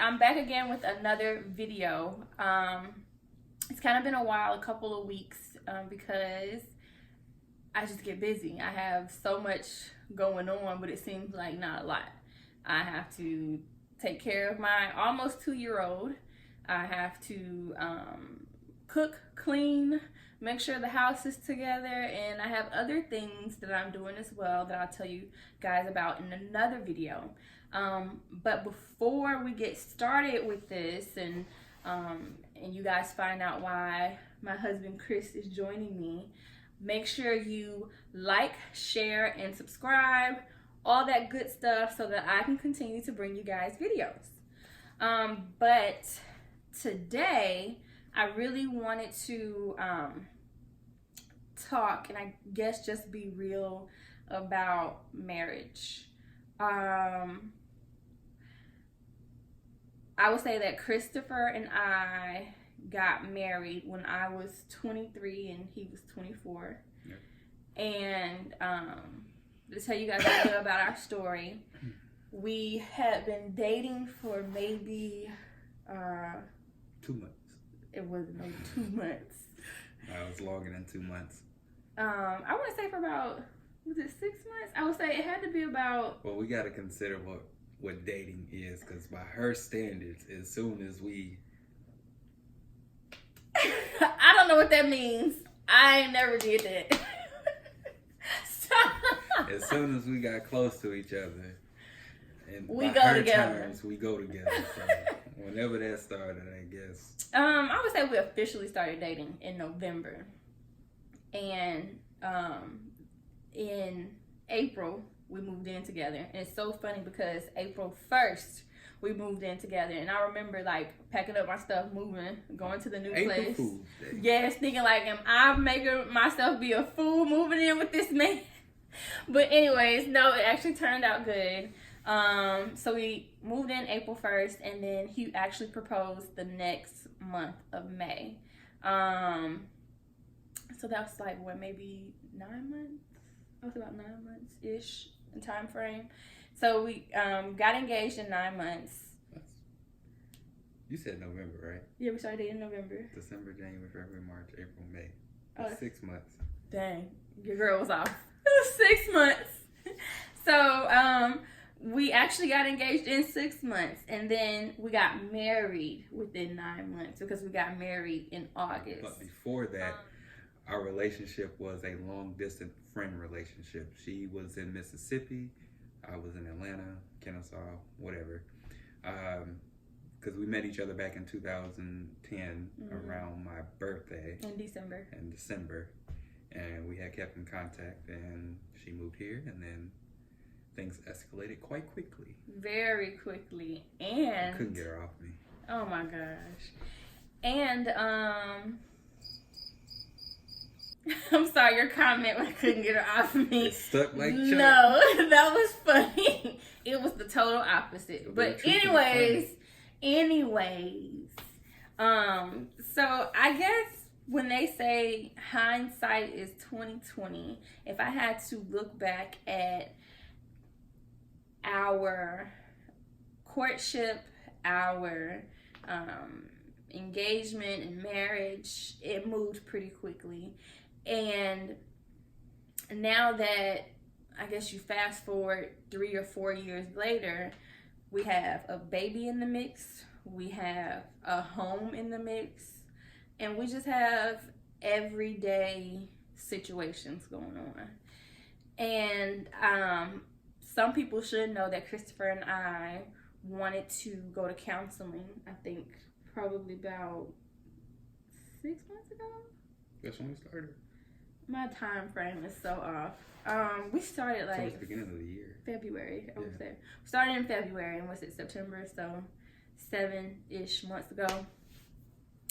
I'm back again with another video. It's kind of been a while, a couple of weeks, because I just get busy. I have so much going on, but it seems like not a lot. I have to take care of my almost 2-year-old. I have to cook, clean, make sure the house is together, and I have other things that I'm doing as well that I'll tell you guys about in another video. But before we get started with this and you guys find out why my husband Chris is joining me, make sure you like, share, and subscribe, all that good stuff, so that I can continue to bring you guys videos. But today I really wanted to talk, and I guess just be real about marriage. I would say that Christopher and I got married when I was 23 and he was 24. Yep. And to tell you guys a little bit about our story, we had been dating for maybe 2 months. It wasn't maybe 2 months. I was longer than 2 months. I want to say for about, was it 6 months? I would say it had to be about. Well, we got to consider what dating is, because by her standards, as soon as we I don't know what that means. I never did that. As soon as we got close to each other, and we by go her together. terms, we go together. So whenever that started, I guess. I would say we officially started dating in November, and in April we moved in together. And it's so funny because April 1st we moved in together, and I remember like packing up my stuff, moving, going to the new April place. Fool's Day. Yes, thinking like, am I making myself be a fool moving in with this man? But anyways, no, it actually turned out good. So we moved in April 1st, and then he actually proposed the next month of May. So that was like, what, maybe 9 months? That was about 9 months-ish in time frame. So we got engaged in 9 months. You said November, right? Yeah, we started dating in November. December, January, February, March, April, May. 6 months. Dang, your girl was off. It was 6 months. So we actually got engaged in 6 months, and then we got married within 9 months because we got married in August. But before that, our relationship was a long-distance friend relationship. She was in Mississippi. I was in Atlanta, Kennesaw, whatever. Because we met each other back in 2010 around my birthday. In December. And we had kept in contact, and she moved here, and then things escalated quite quickly. Very quickly. And I couldn't get her off me. Oh my gosh. And I'm sorry, your comment when I couldn't get her off me. It stuck like chalk. No, that was funny. It was the total opposite. But anyways, so I guess when they say hindsight is 20/20, if I had to look back at our courtship, our engagement and marriage, it moved pretty quickly. And now that, I guess you fast forward 3 or 4 years later, we have a baby in the mix, we have a home in the mix, and we just have everyday situations going on. And some people should know that Christopher and I wanted to go to counseling, I think probably about 6 months ago. That's when we started. My time frame is so off. We started like towards the beginning of the year. February, I would say. We started in February, and was it September? So 7-ish months ago.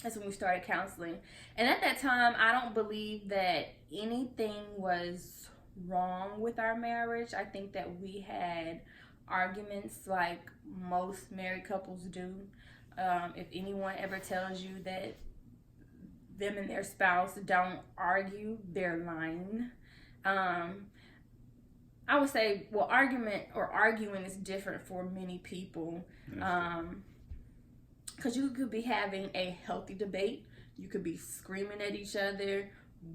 That's when we started counseling. And at that time, I don't believe that anything was wrong with our marriage. I think that we had arguments like most married couples do. If anyone ever tells you that them and their spouse don't argue, they're lying. I would say, well, arguing is different for many people. because you could be having a healthy debate, you could be screaming at each other,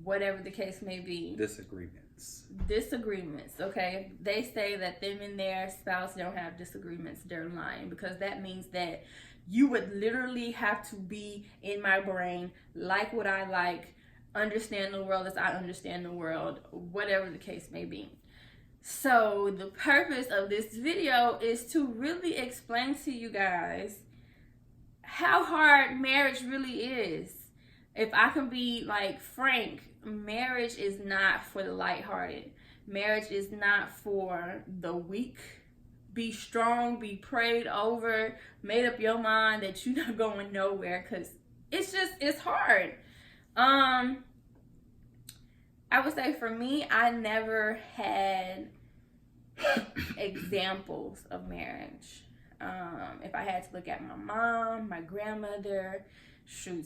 whatever the case may be. Disagreements, okay? They say that them and their spouse don't have disagreements, they're lying, because that means that you would literally have to be in my brain, like what I like, understand the world as I understand the world, whatever the case may be. So the purpose of this video is to really explain to you guys how hard marriage really is. If I can be like frank, marriage is not for the lighthearted. Marriage is not for the weak. Be strong, be prayed over, made up your mind that you're not going nowhere, because it's hard. I would say for me, I never had examples of marriage. If I had to look at my mom, my grandmother,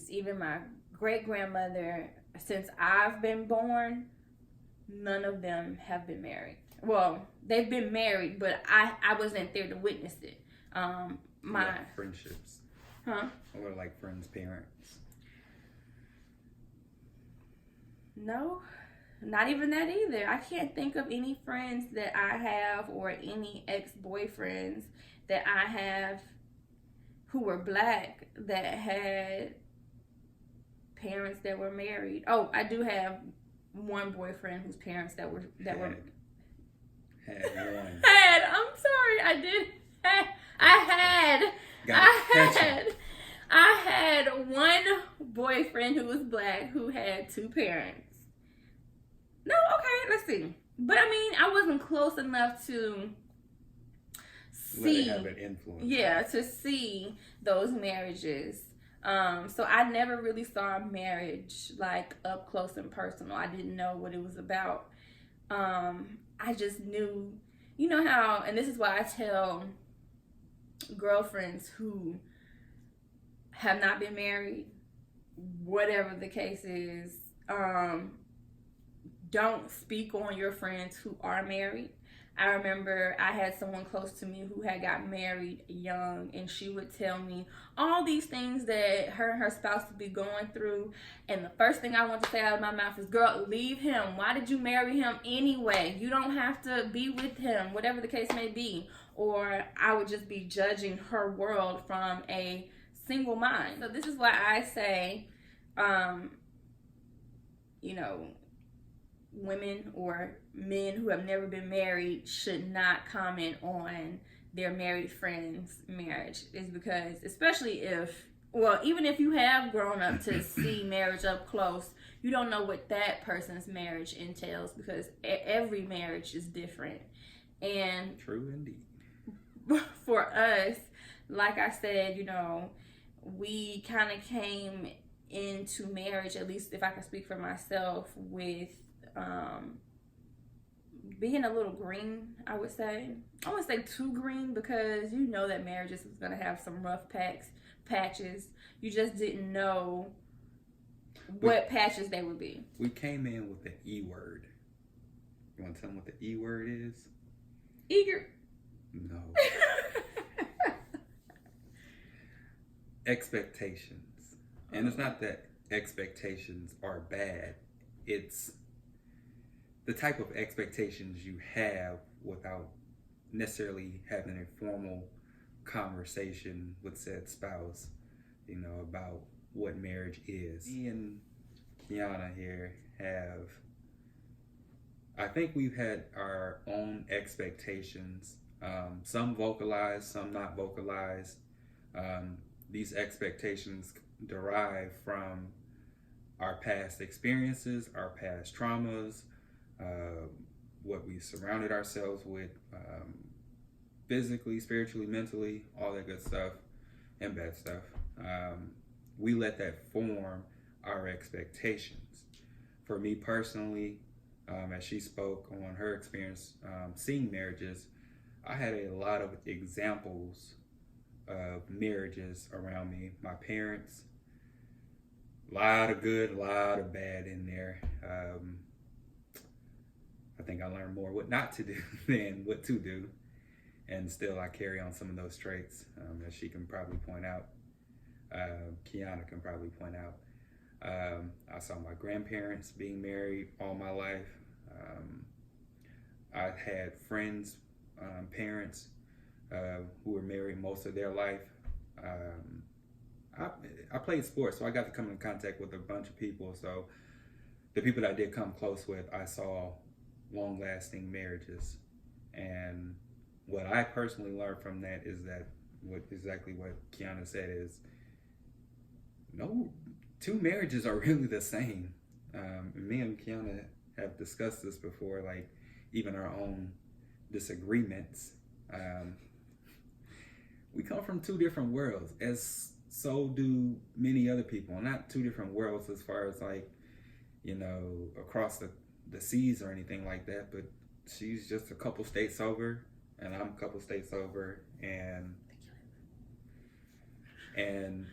even my great-grandmother, since I've been born, none of them have been married. Well, they've been married, but I wasn't there to witness it. Like friendships. Huh? Or like friends' parents. No, not even that either. I can't think of any friends that I have or any ex-boyfriends that I have who were Black that had parents that were married. Oh, I do have one boyfriend whose parents that were Had one. I'm sorry, I had one boyfriend who was Black who had two parents. No, okay, let's see. But I mean, I wasn't close enough to see, have an influence. Yeah, to see those marriages. So I never really saw marriage like up close and personal. I didn't know what it was about. I just knew, you know how, and this is why I tell girlfriends who have not been married, whatever the case is, don't speak on your friends who are married. I remember I had someone close to me who had got married young, and she would tell me all these things that her and her spouse would be going through. And the first thing I want to say out of my mouth is, girl, leave him. Why did you marry him anyway? You don't have to be with him, whatever the case may be. Or I would just be judging her world from a single mind. So this is why I say, women or men who have never been married should not comment on their married friends' marriage, is because, especially even if you have grown up to see marriage up close, you don't know what that person's marriage entails, because every marriage is different. And true indeed. For us, like I said, we kind of came into marriage, at least if I can speak for myself, with being a little green, I would say. I wouldn't say too green, because you know that marriages is going to have some rough patches. You just didn't know what patches they would be. We came in with the E word. You want to tell them what the E word is? Eager. No. Expectations. And it's not that expectations are bad. It's the type of expectations you have without necessarily having a formal conversation with said spouse, about what marriage is. Me and Kiana here I think we've had our own expectations, some vocalized, some not vocalized. These expectations derive from our past experiences, our past traumas, what we surrounded ourselves with, physically, spiritually, mentally, all that good stuff and bad stuff. We let that form our expectations. For me personally, as she spoke on her experience seeing marriages, I had a lot of examples of marriages around me. My parents, a lot of good, a lot of bad in there. I think I learned more what not to do than what to do. And still I carry on some of those traits, as she can probably point out. Kiana can probably point out. I saw my grandparents being married all my life. I had friends, parents who were married most of their life. I played sports, so I got to come in contact with a bunch of people. So the people that I did come close with, I saw long-lasting marriages. And what I personally learned from that is that exactly what Kiana said is no two marriages are really the same. Me and Kiana have discussed this before, like even our own disagreements. We come from two different worlds, as so do many other people. Not two different worlds as far as like, across the seas or anything like that, but she's just a couple states over and I'm a couple states over, and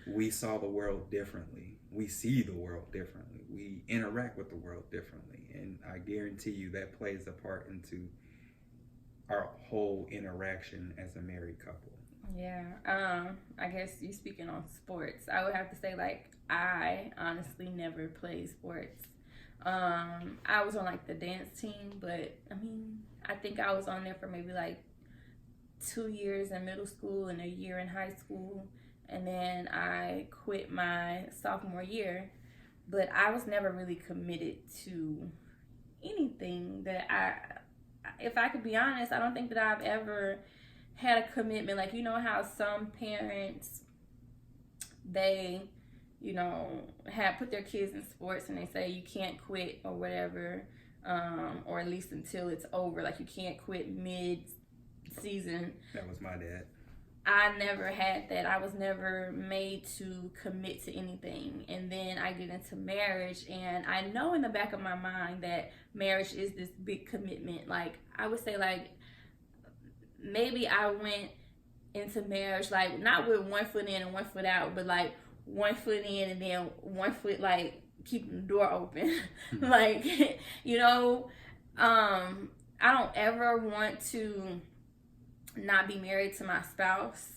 we saw the world differently. We see the world differently. We interact with the world differently. And I guarantee you that plays a part into our whole interaction as a married couple. Yeah. I guess you speaking on sports, I would have to say, like, I honestly never played sports. I was on like the dance team, but I mean, I think I was on there for maybe like 2 years in middle school and a year in high school. And then I quit my sophomore year, but I was never really committed to anything that if I could be honest, I don't think that I've ever had a commitment. Like, you know how some parents, they, have put their kids in sports and they say you can't quit or whatever, or at least until it's over. Like, you can't quit mid-season. That was my dad. I never had that. I was never made to commit to anything. And then I get into marriage, and I know in the back of my mind that marriage is this big commitment. Like, I would say, like, maybe I went into marriage, like, not with 1 foot in and 1 foot out, but, like, 1 foot in and then 1 foot, like, keeping the door open. Like, I don't ever want to not be married to my spouse.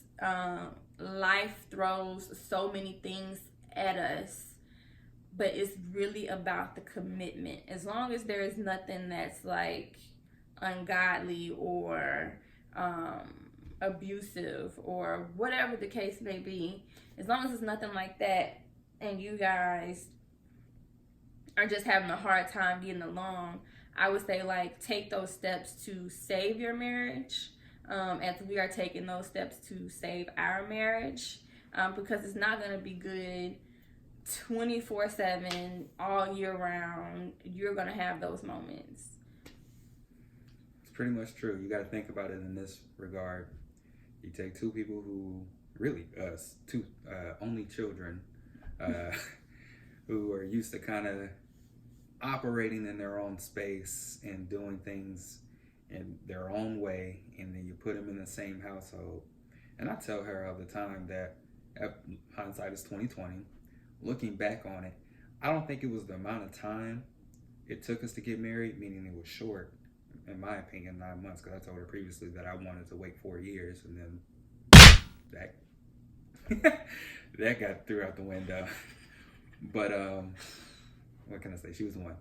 Life throws so many things at us, but it's really about the commitment. As long as there is nothing that's like ungodly or abusive or whatever the case may be, as long as it's nothing like that and you guys are just having a hard time getting along, I would say, like, take those steps to save your marriage. As we are taking those steps to save our marriage, because it's not going to be good 24/7 all year round. You're going to have those moments. It's pretty much true. You got to think about it in this regard. You take two people who really two only children who are used to kind of operating in their own space and doing things in their own way, and then you put them in the same household. And I tell her all the time that hindsight is 20/20. Looking back on it, I don't think it was the amount of time it took us to get married, meaning it was short, in my opinion, 9 months, because I told her previously that I wanted to wait 4 years, and then that got threw out the window. But what can I say? She was one.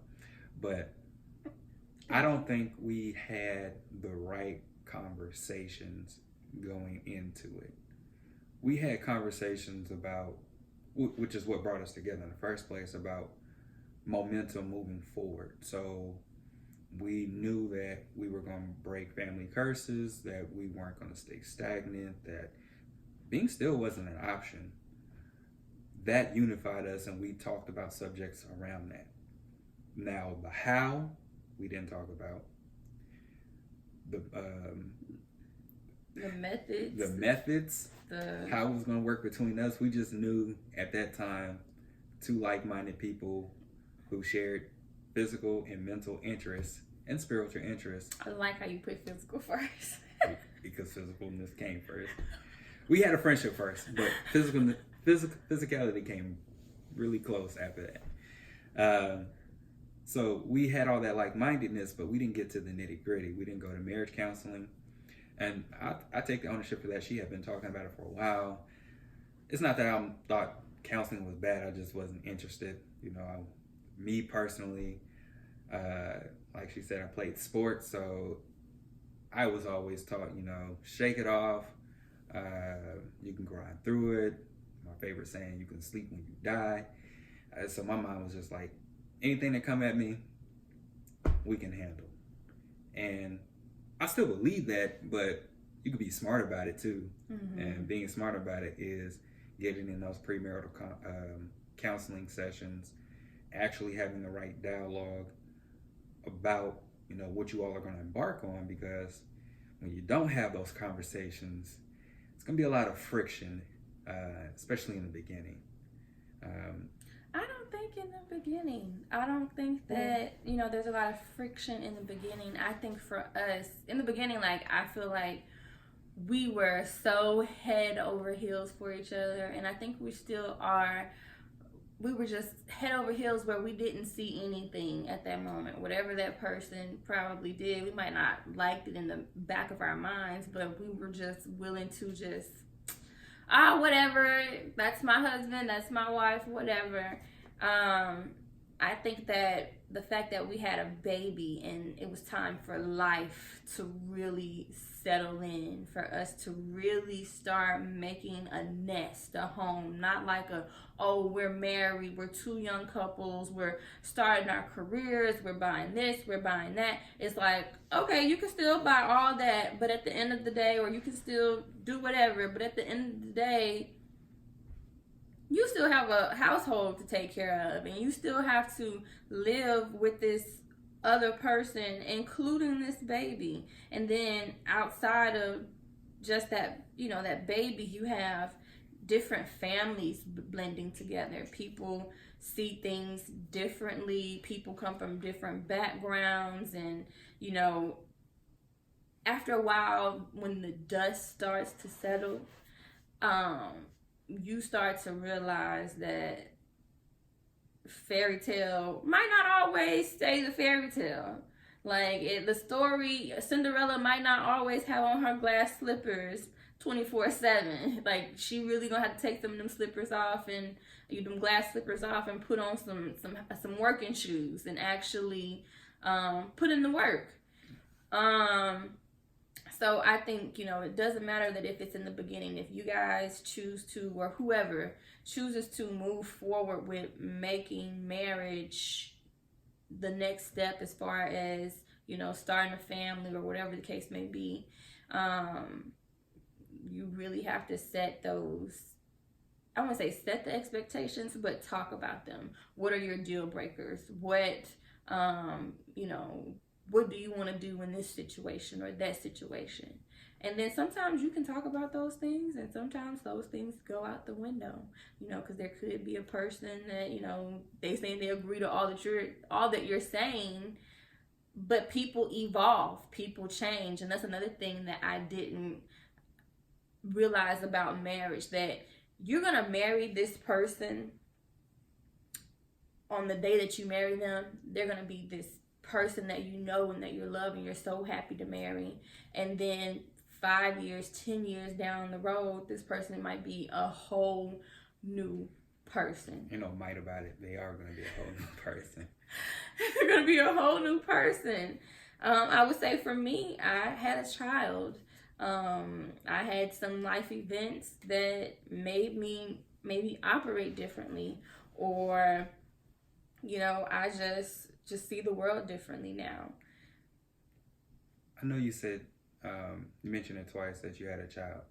But I don't think we had the right conversations going into it. We had conversations about, which is what brought us together in the first place, about momentum moving forward. So we knew that we were going to break family curses, that we weren't going to stay stagnant, that being still wasn't an option. That unified us, and we talked about subjects around that. Now, the how, we didn't talk about. The methods, how it was going to work between us. We just knew at that time, two like-minded people who shared physical and mental interests and spiritual interests. I like how you put physical first. Because physicalness came first. We had a friendship first, but physicality came really close after that. So we had all that like-mindedness, but we didn't get to the nitty-gritty. We didn't go to marriage counseling. And I take the ownership for that. She had been talking about it for a while. it's not that I thought counseling was bad. I just wasn't interested. Me personally, like she said, I played sports, so I was always taught, shake it off. You can grind through it. My favorite saying, you can sleep when you die. So my mind was just like, anything that come at me, we can handle. And I still believe that, but you can be smart about it too. Mm-hmm. And being smart about it is getting in those premarital counseling sessions, actually having the right dialogue about what you all are going to embark on, because when you don't have those conversations, it's going to be a lot of friction, especially in the beginning. I don't think in the beginning. I don't think that, there's a lot of friction in the beginning. I think for us, in the beginning, like, I feel like we were so head over heels for each other, and I think we still are. We were just head over heels where we didn't see anything at that moment. Whatever that person probably did, we might not liked it in the back of our minds, but we were just willing to just, whatever, that's my husband, that's my wife, whatever. I think that the fact that we had a baby and it was time for life to really settle in, for us to really start making a nest, a home, not like we're married, we're two young couples, we're starting our careers, we're buying this, we're buying that. It's like, okay, you can still buy all that, but at the end of the day, or you can still do whatever, but at the end of the day, you still have a household to take care of, and you still have to live with this other person, including this baby. And then outside of just that, that baby, you have different families blending together. People see things differently. People come from different backgrounds, and after a while, when the dust starts to settle, you start to realize that fairy tale might not always stay the fairy tale. Like, the story, Cinderella might not always have on her glass slippers 24/7. Like, she really gonna have to take some of them slippers off, and them glass slippers off, and put on some working shoes and actually put in the work. So I think, it doesn't matter that if it's in the beginning. If you guys choose to, or whoever chooses to move forward with making marriage the next step as far as, starting a family or whatever the case may be, you really have to set those, I wouldn't say set the expectations, but talk about them. What are your deal breakers? What do you want to do in this situation or that situation? And then sometimes you can talk about those things, and sometimes those things go out the window, because there could be a person that, they say they agree to all that you're saying, but people evolve, people change. And that's another thing that I didn't realize about marriage, that you're going to marry this person on the day that you marry them. They're going to be this person that and that you love and you're so happy to marry. And then 5 years, 10 years down the road, this person might be a whole new person. Might about it, they are going to be a whole new person. They're going to be a whole new person. I would say for me, I had a child. I had some life events that made me maybe operate differently, or I just see the world differently now. I know you said, you mentioned it twice that you had a child.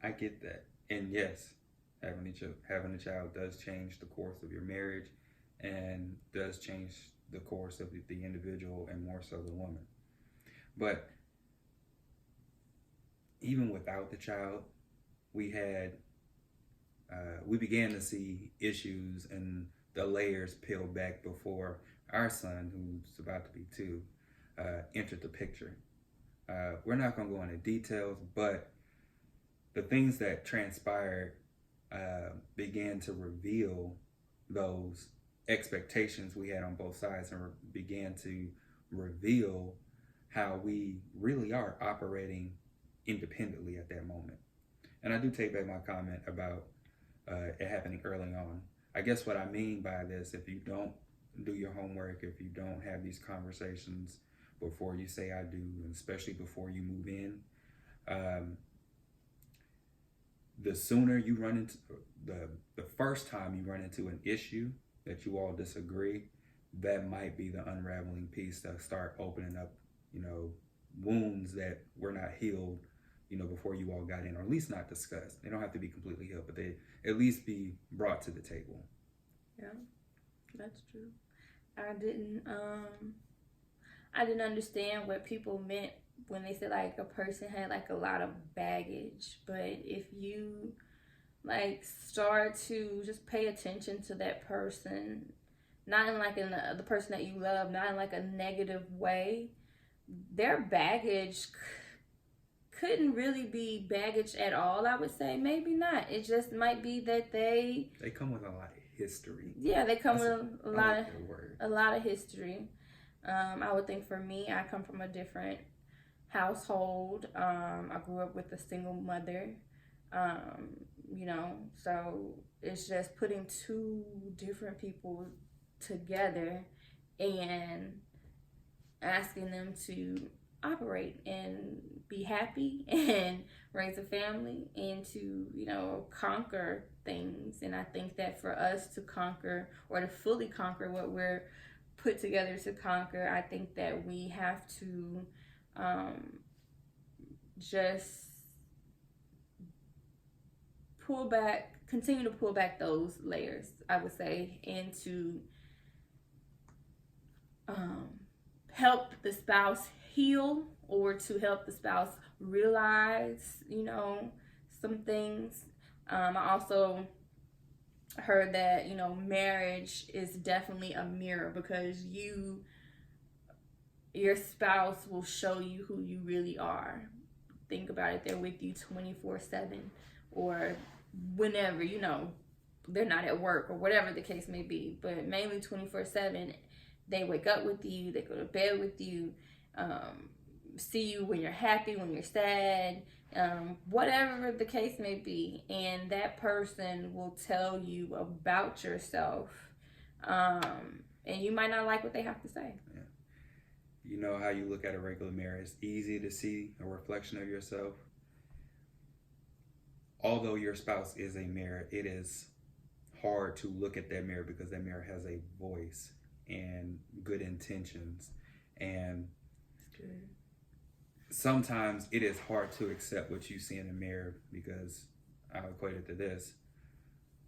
I get that. And yes, having a child does change the course of your marriage, and does change the course of the individual, and more so the woman. But even without the child, we began to see issues and the layers peel back before our son, who's about to be 2, entered the picture. We're not going to go into details, but the things that transpired began to reveal those expectations we had on both sides, and began to reveal how we really are operating independently at that moment. And I do take back my comment about it happening early on. I guess what I mean by this, if you don't do your homework, if you don't have these conversations before you say I do, and especially before you move in, the sooner you run into the first time you run into an issue that you all disagree, that might be the unraveling piece to start opening up, wounds that were not healed, before you all got in, or at least not discussed. They don't have to be completely healed, but they at least be brought to the table. Yeah, that's true. I didn't understand what people meant when they said like a person had like a lot of baggage. But if you like start to just pay attention to that person, not in like the person that you love, not in like a negative way, their baggage couldn't really be baggage at all. I would say maybe not. It just might be that they come with a lot of history. Yeah, they come with a lot of history. I would think for me, I come from a different household. I grew up with a single mother. So it's just putting two different people together and asking them to operate and be happy and raise a family and to conquer things. And I think that for us to conquer, or to fully conquer what we're put together to conquer, I think that we have to just continue to pull back those layers, I would say, and to help the spouse heal, or to help the spouse realize, some things. I also heard that, marriage is definitely a mirror, because your spouse will show you who you really are. Think about it. They're with you 24/7, or whenever, they're not at work or whatever the case may be, but mainly 24/7. They wake up with you, they go to bed with you, see you when you're happy, when you're sad, whatever the case may be. And that person will tell you about yourself, and you might not like what they have to say. Yeah. You know how you look at a regular mirror, it's easy to see a reflection of yourself. Although your spouse is a mirror, it is hard to look at that mirror, because that mirror has a voice and good intentions. And sometimes it is hard to accept what you see in the mirror, because I'll equate it to this.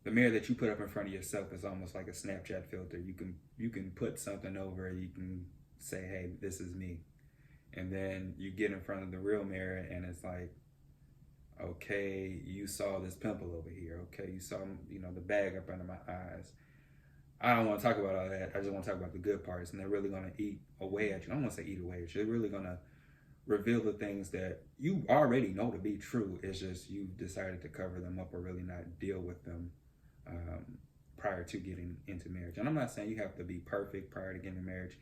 The mirror that you put up in front of yourself is almost like a Snapchat filter. You can put something over it, you can say, hey, this is me. And then you get in front of the real mirror and it's like, okay, you saw this pimple over here. Okay, you saw, the bag up under my eyes. I don't want to talk about all that. I just want to talk about the good parts. And they're really going to eat away at you. I don't want to say eat away at you. They're really going to reveal the things that you already know to be true. It's just you've decided to cover them up or really not deal with them prior to getting into marriage. And I'm not saying you have to be perfect prior to getting into marriage.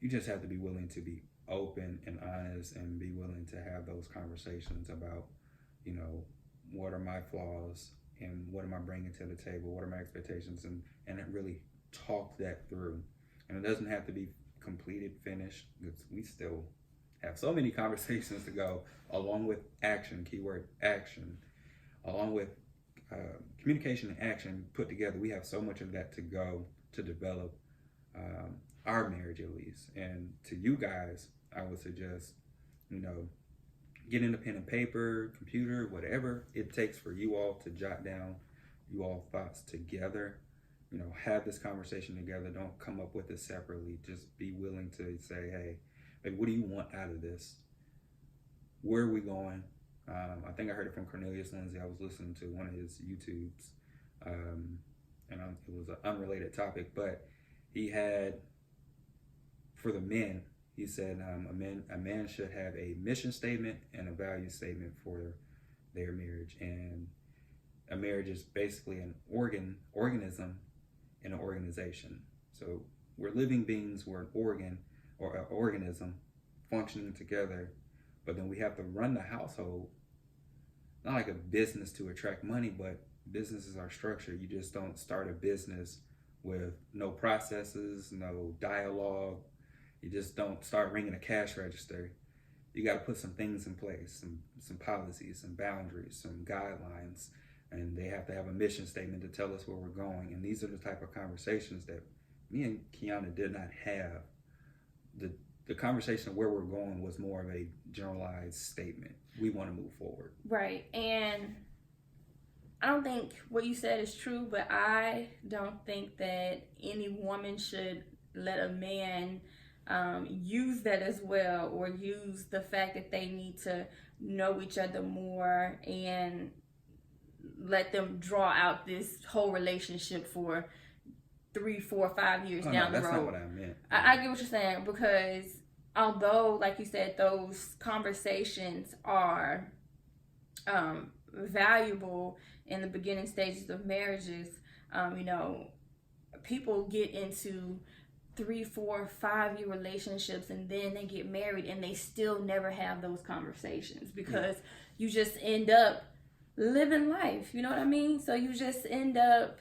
You just have to be willing to be open and honest, and be willing to have those conversations about, what are my flaws and what am I bringing to the table? What are my expectations? And really talk that through. And it doesn't have to be completed, finished, because we still have so many conversations to go, along with action, keyword action, along with communication and action put together. We have so much of that to go to develop our marriage, at least. And to you guys, I would suggest, getting a pen and paper, computer, whatever it takes for you all to jot down you all thoughts together. Have this conversation together. Don't come up with it separately. Just be willing to say, hey, babe, what do you want out of this? Where are we going? I think I heard it from Cornelius Lindsay. I was listening to one of his YouTubes, and it was an unrelated topic, but he had, for the men, he said a man should have a mission statement and a value statement for their marriage. And a marriage is basically an organism in an organization. So we're living beings, we're an organ or an organism functioning together, but then we have to run the household, not like a business to attract money, but businesses are structured. You just don't start a business with no processes, no dialogue. You just don't start ringing a cash register. You got to put some things in place, some policies, some boundaries, some guidelines, and they have to have a mission statement to tell us where we're going. And these are the type of conversations that me and Kiana did not have. The conversation of where we're going was more of a generalized statement. We want to move forward. Right. And I don't think what you said is true, but I don't think that any woman should let a man use that as well, or use the fact that they need to know each other more and let them draw out this whole relationship for 3, 4, 5 years down the road. That's not what I meant. I get what you're saying, because although, like you said, those conversations are valuable in the beginning stages of marriages, people get into 3, 4, 5 year relationships, and then they get married and they still never have those conversations, because you just end up living life. You know what I mean? So you just end up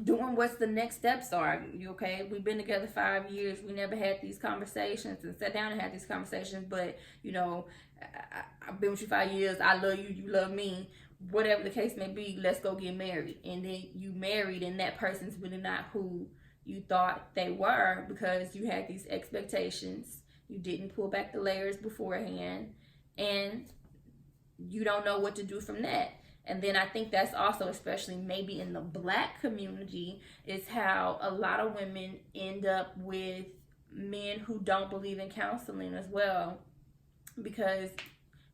doing what's the next steps are. You okay? We've been together 5 years. We never had these conversations and sat down and had these conversations. But I've been with you 5 years. I love you. You love me. Whatever the case may be, let's go get married. And then you married, and that person's really not who you thought they were, because you had these expectations. You didn't pull back the layers beforehand, and you don't know what to do from that. And then I think that's also, especially maybe in the Black community, is how a lot of women end up with men who don't believe in counseling as well, because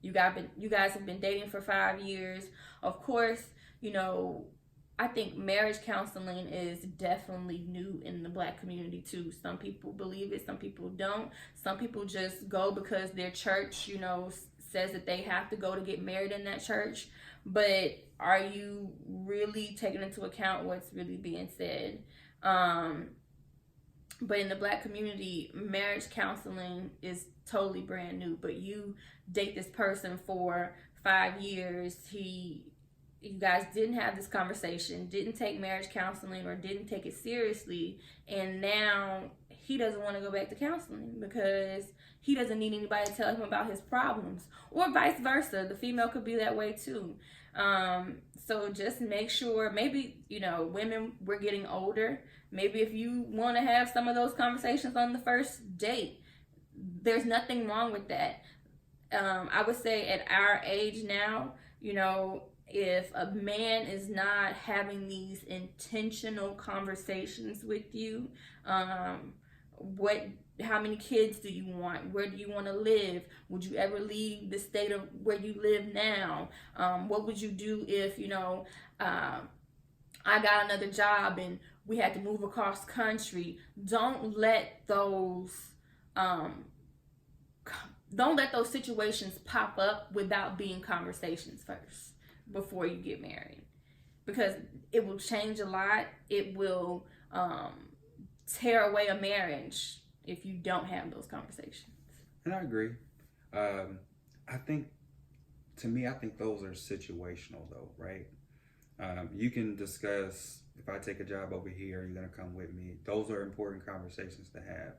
you guys have been dating for 5 years. Of course, I think marriage counseling is definitely new in the Black community too. Some people believe it, some people don't. Some people just go because their church, says that they have to go to get married in that church. But are you really taking into account what's really being said? But in the Black community, marriage counseling is totally brand new. But you date this person for 5 years. You guys didn't have this conversation, didn't take marriage counseling, or didn't take it seriously, and now he doesn't want to go back to counseling because he doesn't need anybody to tell him about his problems, or vice versa. The female could be that way too. So just make sure, maybe, women, we're getting older. Maybe if you want to have some of those conversations on the first date, there's nothing wrong with that. I would say at our age now, if a man is not having these intentional conversations with you, how many kids do you want? Where do you want to live? Would you ever leave the state of where you live now? What would you do if, I got another job and we had to move across country? Don't let those situations pop up without being conversations first before you get married, because it will change a lot. It will tear away a marriage if you don't have those conversations. And I agree. I think those are situational though, right? You can discuss, if I take a job over here, you're going to come with me. Those are important conversations to have.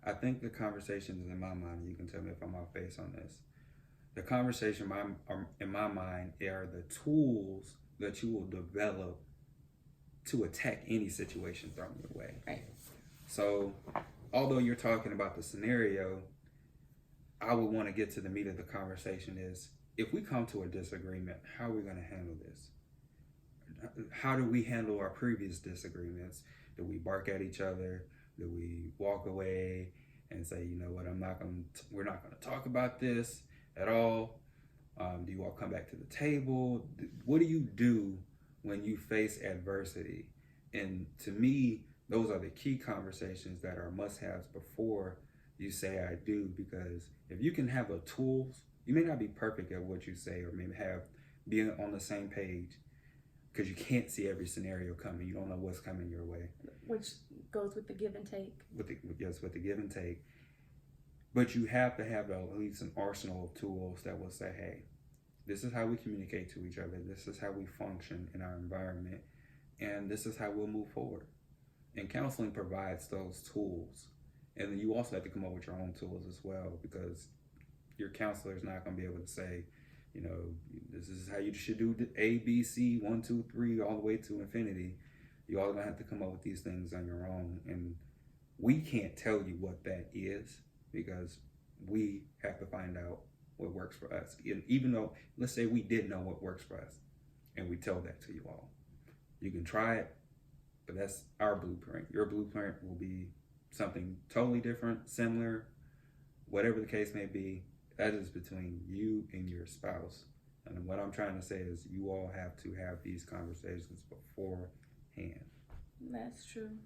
I think the conversations in my mind, you can tell me if I'm off base on this, the conversation in my mind are the tools that you will develop to attack any situation thrown your way. Right. So, although you're talking about the scenario, I would want to get to the meat of the conversation is, if we come to a disagreement, how are we going to handle this? How do we handle our previous disagreements? Do we bark at each other? Do we walk away and say, you know what, we're not going to talk about this at all? Do you all come back to the table? What do you do when you face adversity? And to me, those are the key conversations that are must-haves before you say I do, because if you can have the tools, you may not be perfect at what you say, or maybe be on the same page, because you can't see every scenario coming. You don't know what's coming your way. Which goes with the give and take. With the give and take. But you have to have at least an arsenal of tools that will say, hey, This is how we communicate to each other. This is how we function in our environment. And this is how we'll move forward. And counseling provides those tools. And then you also have to come up with your own tools as well, because your counselor is not going to be able to say, you know, this is how you should do A, B, C, 1, 2, 3, all the way to infinity. You all going to have to come up with these things on your own. And we can't tell you what that is, because we have to find out what works for us. And even though, let's say we did know what works for us, and we tell that to you all. You can try it, but that's our blueprint. Your blueprint will be something totally different, similar, whatever the case may be. That is between you and your spouse. And what I'm trying to say is you all have to have these conversations beforehand. That's true.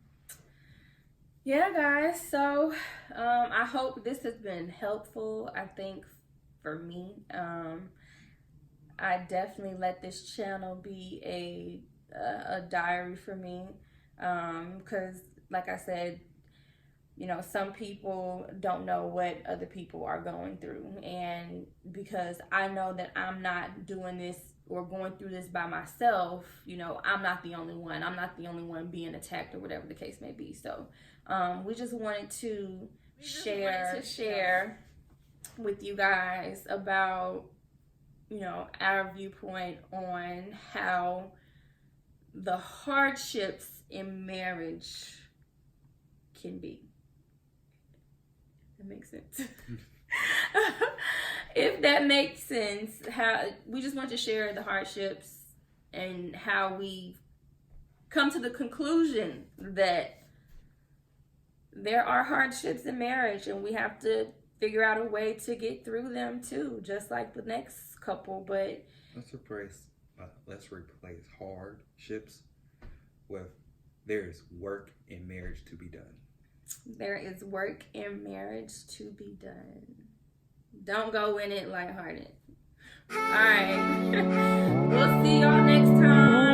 Yeah, guys. So I hope this has been helpful. I think for me, I definitely let this channel be a diary for me, because like I said, you know, some people don't know what other people are going through, and because I know that I'm not doing this or going through this by myself, you know, I'm not the only one. I'm not the only one being attacked or whatever the case may be. So we just wanted to share with you guys about, you know, our viewpoint on how the hardships in marriage can be. That makes sense. If that makes sense, how we just want to share the hardships and how we come to the conclusion that there are hardships in marriage, and we have to figure out a way to get through them too, just like the next couple. But let's replace hardships with there's work in marriage to be done. There is work in marriage to be done. Don't go in it lighthearted. All right. We'll see y'all next time.